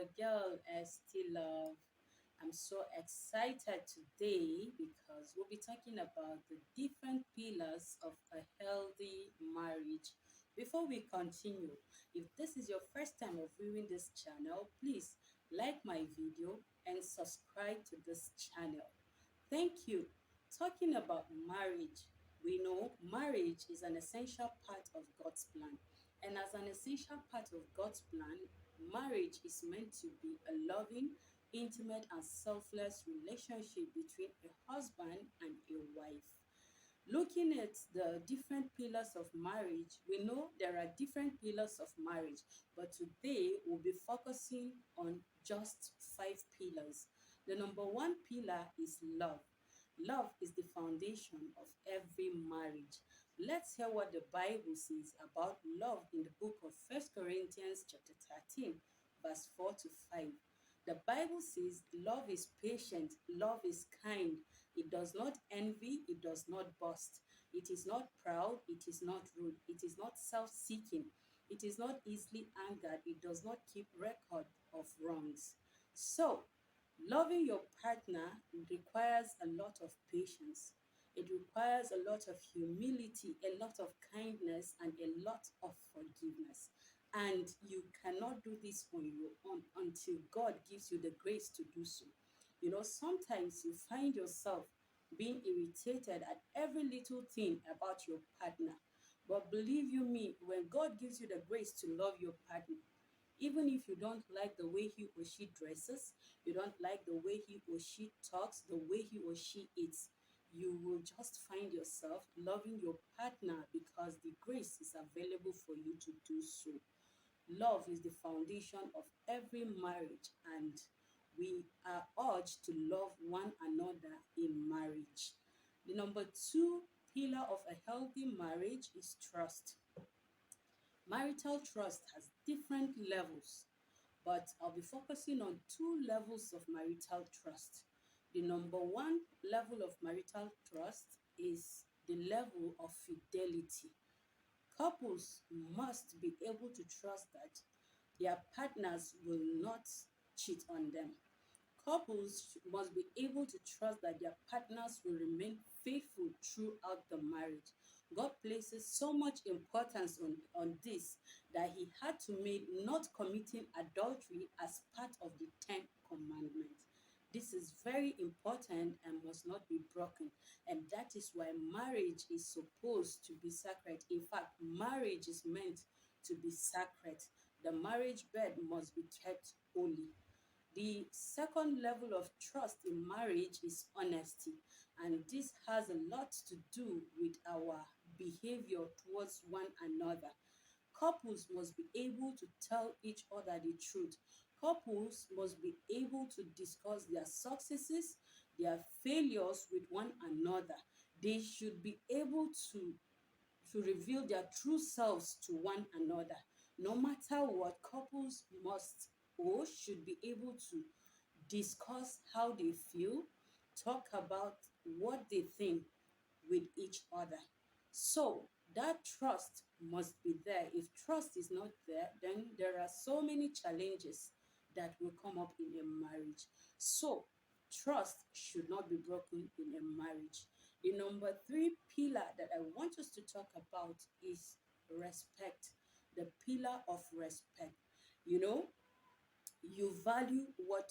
your girl still love. I'm so excited today because we'll be talking about the different pillars of a healthy marriage. Before we continue, if this is your first time of viewing this channel, please like my video and subscribe to this channel. Thank you. Talking about marriage, we know marriage is an essential part of God's plan. And as an essential part of God's plan, marriage is meant to be a loving, intimate, and selfless relationship between a husband and a wife. Looking at the different pillars of marriage, we know there are different pillars of marriage, but today we'll be focusing on just five pillars. The number one pillar is love. Love is the foundation of every marriage. Let's hear what the Bible says about love in the book of First Corinthians chapter 13, verse 4 to 5. The Bible says love is patient, love is kind, it does not envy, it does not boast, it is not proud, it is not rude, it is not self seeking, it is not easily angered, it does not keep record of wrongs. So, loving your partner requires a lot of patience. It requires a lot of humility, a lot of kindness, and a lot of forgiveness. And you cannot do this on your own until God gives you the grace to do so. Sometimes you find yourself being irritated at every little thing about your partner. But believe you me, when God gives you the grace to love your partner, even if you don't like the way he or she dresses, you don't like the way he or she talks, the way he or she eats, you will just find yourself loving your partner because the grace is available for you to do so. Love is the foundation of every marriage, and we are urged to love one another in marriage. The number two pillar of a healthy marriage is trust. Marital trust has different levels, but I'll be focusing on two levels of marital trust. The number one level of marital trust is the level of fidelity. Couples must be able to trust that their partners will not cheat on them. Couples must be able to trust that their partners will remain faithful throughout the marriage. God places so much importance on this that He had to make not committing adultery as part of the Ten Commandments. This is very important and must not be broken. And that is why marriage is supposed to be sacred. In fact, marriage is meant to be sacred. The marriage bed must be kept holy. The second level of trust in marriage is honesty, and this has a lot to do with our behavior towards one another. Couples must be able to tell each other the truth. Couples must be able to discuss their successes, their failures with one another. They should be able to reveal their true selves to one another. No matter what, couples must or should be able to discuss how they feel, talk about what they think with each other. So that trust must be there. If trust is not there, then there are so many challenges that will come up in a marriage. So trust should not be broken in a marriage. The number three pillar that I want us to talk about is respect. The pillar of respect. You know, you value what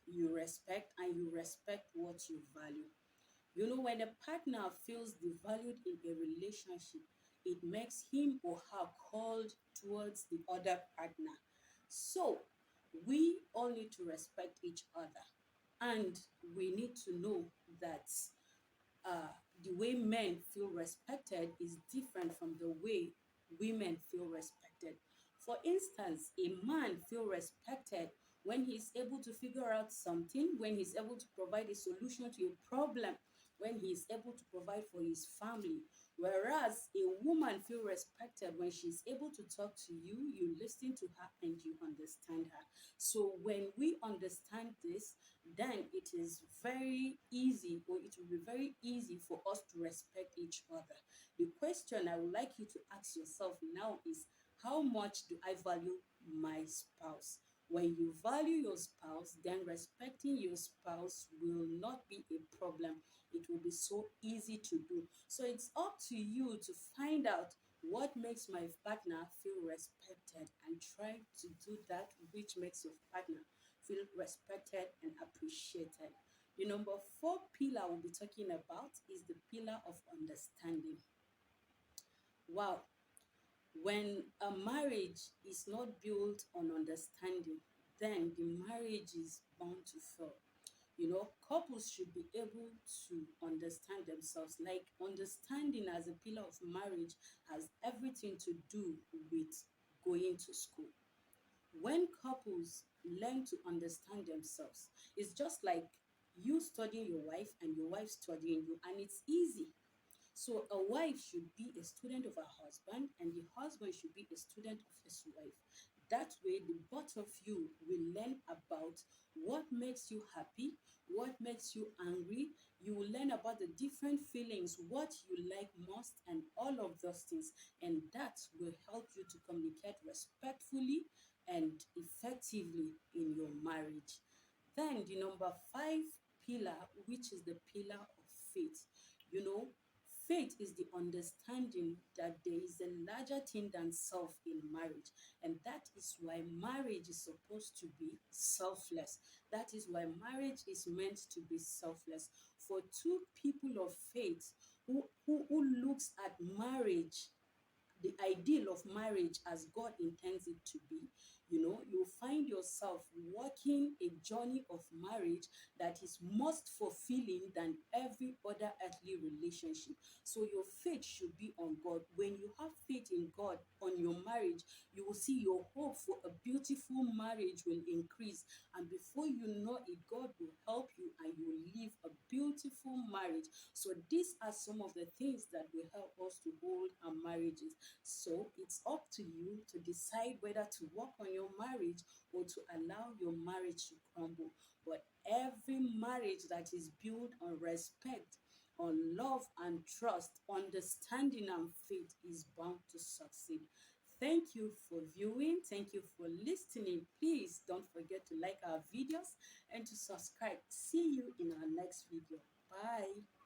you respect, and you respect what you value. When a partner feels devalued in a relationship, it makes him or her called towards the other partner. So, we all need to respect each other. And we need to know that the way men feel respected is different from the way women feel respected. For instance, a man feel respected when he's able to figure out something, when he's able to provide a solution to a problem, when he's able to provide for his family. Whereas a woman feel respected when she's able to talk to you, you listen to her and you understand her. So when we understand this, then it is very easy, or it will be very easy for us to respect each other. The question I would like you to ask yourself now is, how much do I value my spouse? When you value your spouse, then respecting your spouse will not be a problem. It will be so easy to do. So it's up to you to find out what makes my partner feel respected and try to do that which makes your partner feel respected and appreciated. The number four pillar we'll be talking about is the pillar of understanding. Wow, when a marriage is not built on understanding, then the marriage is bound to fail. Couples should be able to understand themselves. Like, understanding as a pillar of marriage has everything to do with going to school. When couples learn to understand themselves, it's just like you studying your wife and your wife studying you, and it's easy. So a wife should be a student of her husband, and the husband should be a student of his wife. That way, the both of you will learn about what makes you happy, what makes you angry. You will learn about the different feelings, what you like most, and all of those things. And that will help you to communicate respectfully and effectively in your marriage. Then, the number five pillar, which is the pillar of faith. You know, Faith is the understanding that there is a larger thing than self in marriage. And that is why marriage is supposed to be selfless. That is why marriage is meant to be selfless. For two people of faith who looks at marriage, the ideal of marriage as God intends it to be, you'll find yourself walking a journey of marriage that is most fulfilling than every other earthly relationship. So your faith should be on God. When you have faith in God on your marriage, you will see your hope for a beautiful marriage will increase. And before you know it, God will help you and you will live a beautiful marriage. So these are some of the things that will help us to hold our marriages. So it's up to you to decide whether to work on your marriage or to allow your marriage to crumble. But every marriage that is built on respect, on love and trust, understanding and faith is bound to succeed. Thank you for viewing. Thank you for listening. Please don't forget to like our videos and to subscribe. See you in our next video. Bye.